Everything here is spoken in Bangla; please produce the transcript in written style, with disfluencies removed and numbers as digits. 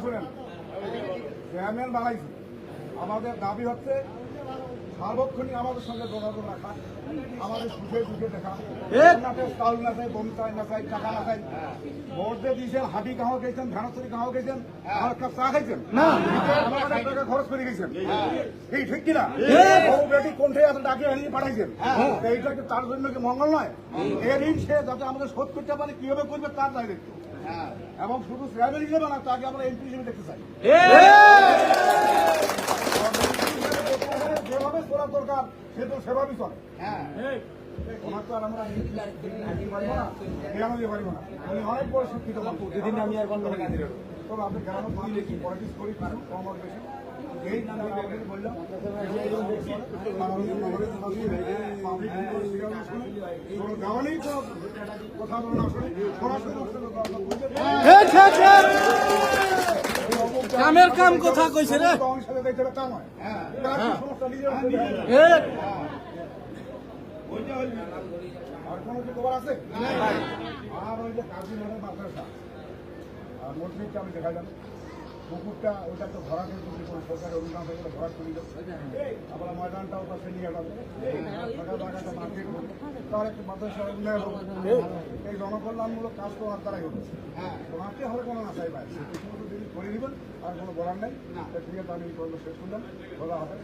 শুনেন, চেয়ারম্যান বানাইছি, আমাদের দাবি হচ্ছে সার্বক্ষণিক আমাদের সঙ্গে যোগাযোগ রাখা, আমাদের সুখে দুঃখে দেখা, চাউল না চাই, বমি চাই না চাই, টাকা না চাই। ভোট দিয়ে দিয়েছেন, হাঁটি কাহাও খেয়েছেন, ধানচুরি কাহাও খেয়েছেন, আর কাপ চা খাইছেন, টাকা খরচ করে গেছেন, এই ঠিক কিনা? বেটি কোনঠে এত ডাকে হারিয়ে পাঠাইছেন, এইটা কি তার জন্য কি মঙ্গল নয়? এর ঋণ সে যাতে আমাদের শোধ করতে পারে, কিভাবে করবে তার দায়িত্ব। এবং শুধু চেয়ারম্যান হিসেবে না, তাকে আমরা এমপি হিসেবে দেখতে চাই। যেভাবে চলা দরকার সে তো সেভাবেই চলে। ওনার তো আর আমরা পারিব না, উনি অনেক বড় শিক্ষিত। প্রতিদিন আমি আর বন্ধ তবে আপনি গ্রামে পলিটিক্স করি কম আর বেশি, এই বললাম গাওয়ালেই তো কথা বলে না শুনে কামের কাম কথা কইছে রে, কাম হয় সমস্যা নিজের। আর কোনো কি খবর আছে? আর ওই যে কাজী মোড়ের মাদ্রাসা আর মসজিদটা আমি দেখাইলাম, পুকুরটা ওইটা তো ভরা কিন্তু সরকারের অনুদান থেকে ভরা করে আবার ময়দানটাও পাশে নিয়ে গেল, জায়গাটা মার্কেট তার একটা মাদ্রাসা উন্নয়ন হবে, এই জনকল্যাণমূলক কাজ তো আর তারাই হচ্ছে। তোমাকে হলে কোনো না চাই ভাই, করে দিবেন, আর কোনো বলার নেই। ঠিক আছে, আমি শেষ করলাম, বলা হবে।